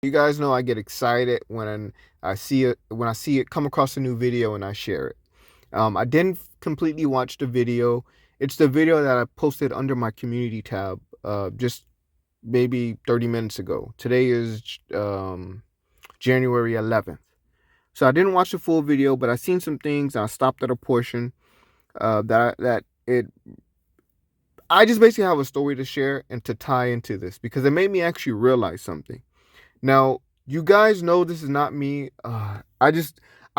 You guys know I get excited when I see it come across a new video and I share it. I didn't completely watch the video. It's the video that I posted under my community tab just maybe 30 minutes ago. Today is January 11th. So I didn't watch the full video, but I seen some things and I stopped at a portion that it I just basically have a story to share and to tie into this because it made me actually realize something. Now, you guys know this is not me. I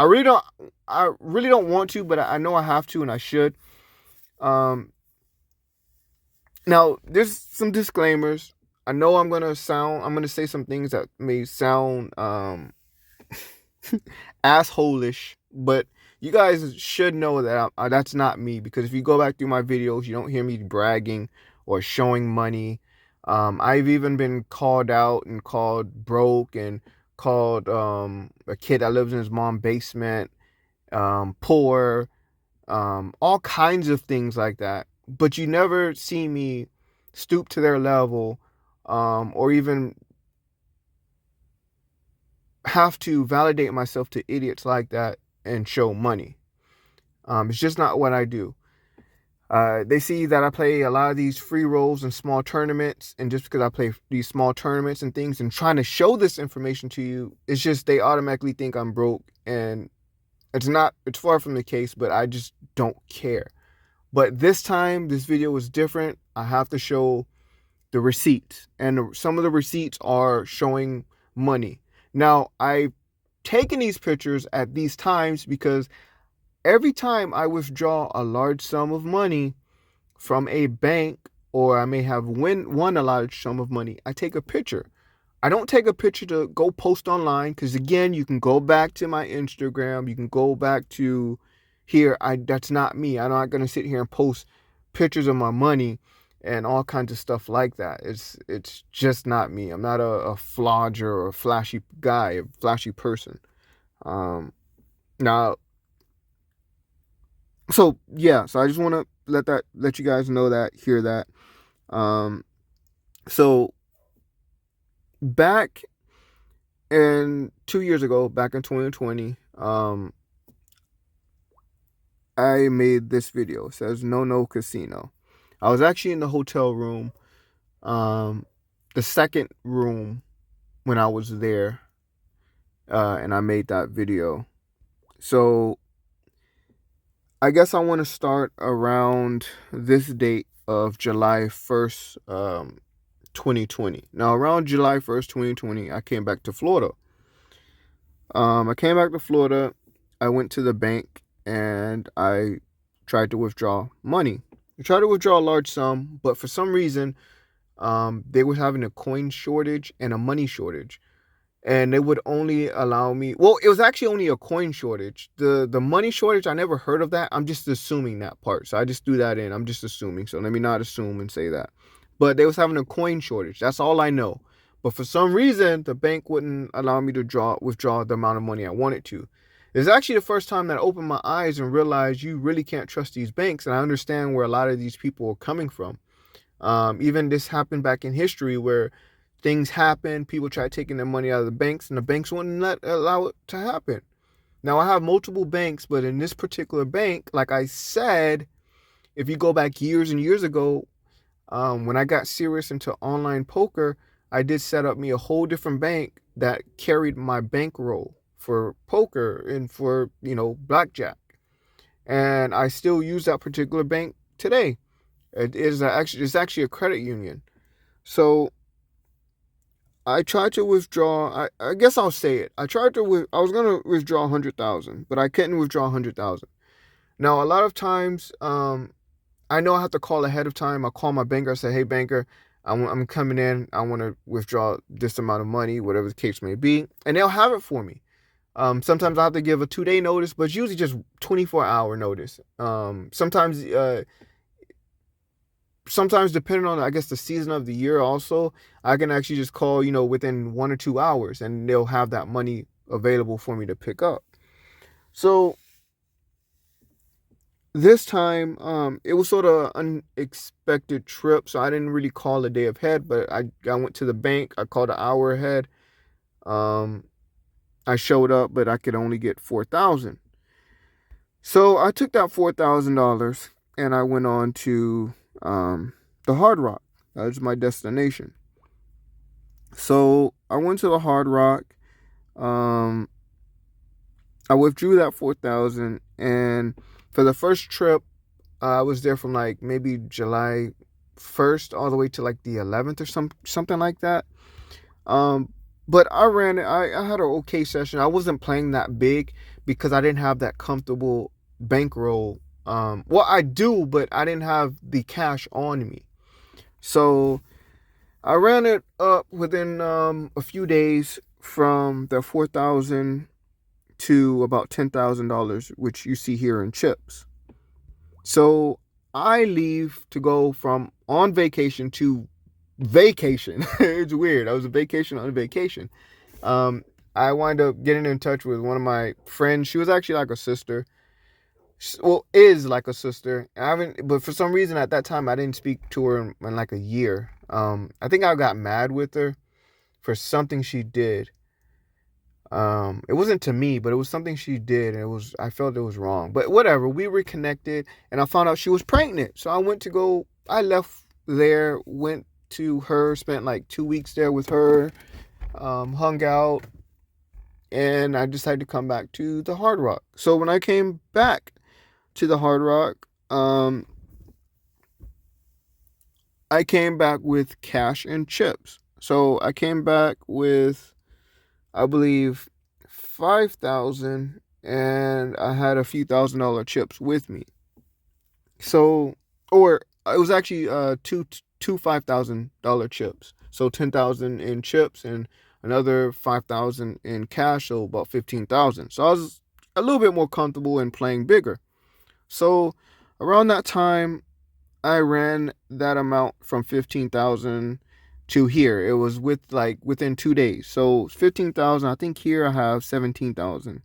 really don't, I really don't want to, but I know I have to and I should. Um, Now there's some disclaimers. I know I'm gonna say some things that may sound assholish, but you guys should know that that's not me because if you go back through my videos, you don't hear me bragging or showing money. I've even been called out and called broke and called a kid that lives in his mom's basement, poor, all kinds of things like that. But you never see me stoop to their level, or even have to validate myself to idiots like that and show money. It's just not what I do. They see that I play a lot of these free rolls and small tournaments, and just because I play these small tournaments and things and trying to show this information to you, it's just they automatically think I'm broke, and it's not. It's far from the case, but I just don't care. But this time, this video was different. I have to show the receipts, and some of the receipts are showing money. Now, I've taken these pictures at these times because every time I withdraw a large sum of money from a bank, or I may have won a large sum of money, I take a picture. I don't take a picture to go post online because, again, you can go back to my Instagram. You can go back to here. That's not me. I'm not going to sit here and post pictures of my money and all kinds of stuff like that. It's just not me. I'm not a flodger or a flashy guy, a flashy person. Um, Now, so yeah, so I just want to let you guys know that, hear that. Um, so back in 2 years ago, back in 2020, I made this video. It says no casino. I was actually in the hotel room, um, the second room when I was there, and I made that video. So I guess I want to start around this date of July 1st, 2020. Now, around July 1st, 2020, I came back to Florida. I came back to Florida. I went to the bank and I tried to withdraw money. I tried to withdraw a large sum, but for some reason, they were having a coin shortage and a money shortage. And they would only allow me, well, it was actually only a coin shortage. The money shortage, I never heard of that. I'm just assuming that part. So I just threw that in. I'm just assuming. So let me not assume and say that. But they was having a coin shortage. That's all I know. But for some reason, the bank wouldn't allow me to withdraw the amount of money I wanted to. It's actually the first time that I opened my eyes and realized you really can't trust these banks. And I understand where a lot of these people are coming from. Even this happened back in history where things happen, people try taking their money out of the banks, and the banks wouldn't allow it to happen. Now, I have multiple banks, but in this particular bank, like I said, if you go back years and years ago, when I got serious into online poker, I did set up me a whole different bank that carried my bankroll for poker and for, blackjack. And I still use that particular bank today. It's actually a credit union. So I tried to withdraw. I guess I'll say it. I was gonna withdraw 100,000, but I couldn't withdraw 100,000. Now, a lot of times, I know I have to call ahead of time. I call my banker. I say, "Hey, banker, I'm coming in. I want to withdraw this amount of money, whatever the case may be," and they'll have it for me. Sometimes I have to give a 2 day notice, but it's usually just 24-hour notice. Sometimes depending on, I guess, the season of the year also, I can actually just call, within 1 or 2 hours, and they'll have that money available for me to pick up. So this time, it was sort of an unexpected trip, so I didn't really call a day ahead, but I went to the bank. I called an hour ahead. Um, I showed up, but I could only get 4,000. So I took that $4,000 and I went on to the Hard Rock. That was my destination. So I went to the Hard Rock. Um, I withdrew that 4,000, and for the first trip, I was there from like maybe July 1st all the way to like the 11th or something like that. Um, but I ran it. I had an okay session. I wasn't playing that big because I didn't have that comfortable bankroll. Well, I do, but I didn't have the cash on me. So I ran it up within a few days from the 4,000 to about $10,000, which you see here in chips. So I leave to go from on vacation to vacation. It's weird. I was a vacation on a vacation. Um, I wind up getting in touch with one of my friends. She was actually like a sister. Well, is like a sister. I haven't, but for some reason at that time I didn't speak to her in like a year. I think I got mad with her for something she did. It wasn't to me, but it was something she did, and I felt it was wrong. But whatever, we reconnected, and I found out she was pregnant. So I left there, went to her, spent like 2 weeks there with her, hung out, and I decided to come back to the Hard Rock. So when I came back to the Hard Rock, I came back with cash and chips. So I came back with, I believe, 5,000, and I had a few $1,000 chips with me. So, or it was actually two $5,000 chips. So 10,000 in chips and another 5,000 in cash, so about 15,000. So I was a little bit more comfortable in playing bigger. So around that time, I ran that amount from 15,000 to here. It was within 2 days. So 15,000. I think here I have 17,000.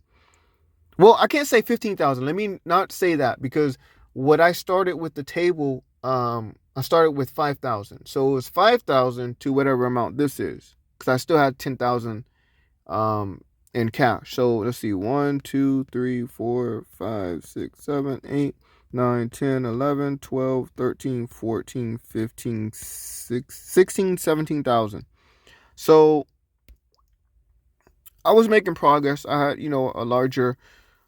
Well, I can't say 15,000. Let me not say that, because what I started with the table, I started with 5,000. So it was 5,000 to whatever amount this is, because I still had 10,000 in cash. So let's see, 1, 2, 3, 4, 5, 6, 7, 8, 9, 10, 11, 12, 13, 14, 15, 16, 17,000. So I was making progress. I had, a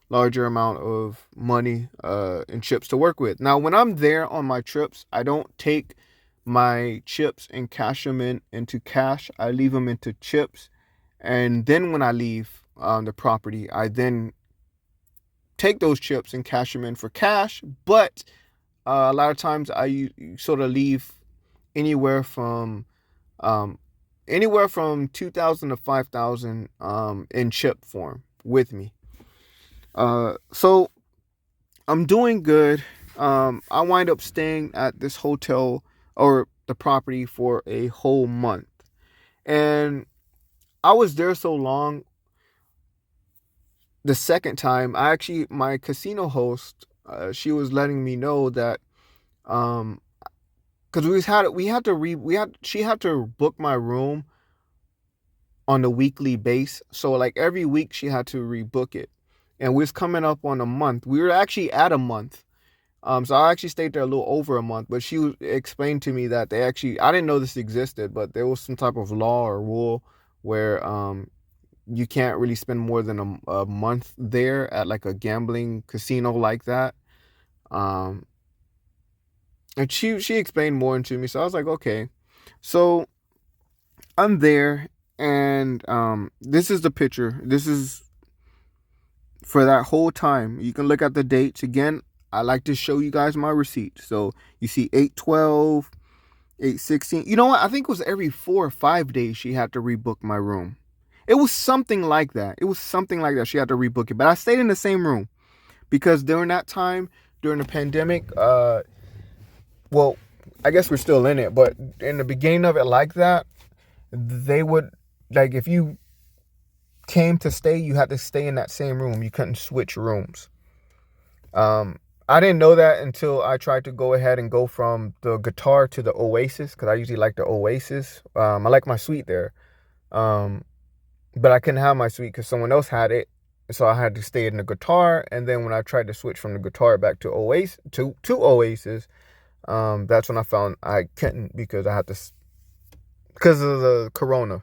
larger amount of money and chips to work with. Now, when I'm there on my trips, I don't take my chips and cash them into cash. I leave them into chips. And then when I leave the property, I then take those chips and cash them in for cash. But a lot of times I sort of leave anywhere from 2,000 to 5,000 in chip form with me. So I'm doing good. I wind up staying at this hotel or the property for a whole month. And I was there so long. The second time, my casino host, she was letting me know that, because she had to book my room on a weekly base. So like every week she had to rebook it. And we was coming up on a month. We were actually at a month. So I actually stayed there a little over a month, but she explained to me that I didn't know this existed, but there was some type of law or rule where, you can't really spend more than a month there at like a gambling casino like that. And she explained more to me. So I was like, okay. So I'm there, and this is the picture. This is for that whole time. You can look at the dates. Again, I like to show you guys my receipt. So you see 8/12, 8/16. You know what? I think it was every 4 or 5 days she had to rebook my room. It was something like that. She had to rebook it. But I stayed in the same room because during that time, during the pandemic, well, I guess we're still in it, but in the beginning of it like that, they would, like, if you came to stay, you had to stay in that same room. You couldn't switch rooms. I didn't know that until I tried to go ahead and go from the Guitar to the Oasis, because I usually like the Oasis. I like my suite there. but I couldn't have my suite because someone else had it. So I had to stay in the guitar. And then when I tried to switch from the guitar back to Oasis, that's when I found I couldn't because I had to, because of the corona.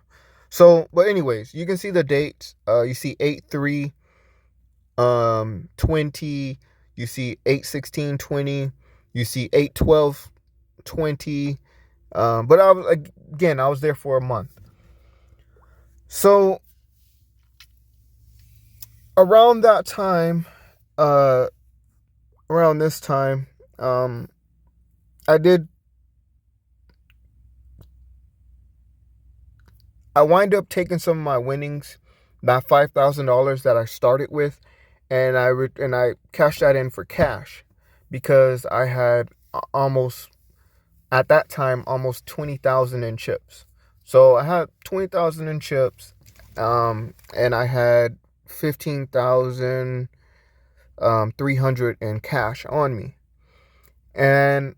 So, but anyways, you can see the dates. You see 8/3, 20. You see 8/16/20. You see 8/12/20. But I was there for a month. So around that time, uh, around this time, I did. I wind up taking some of my winnings, that $5,000 that I started with, and I cashed that in for cash, because I had almost, at that time, almost 20,000 in chips. So I had 20,000 in chips, and I had 15,300 in cash on me, and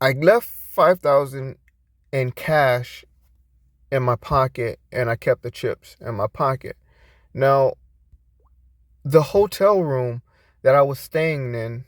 I left 5,000 in cash in my pocket, and I kept the chips in my pocket. Now, the hotel room that I was staying in,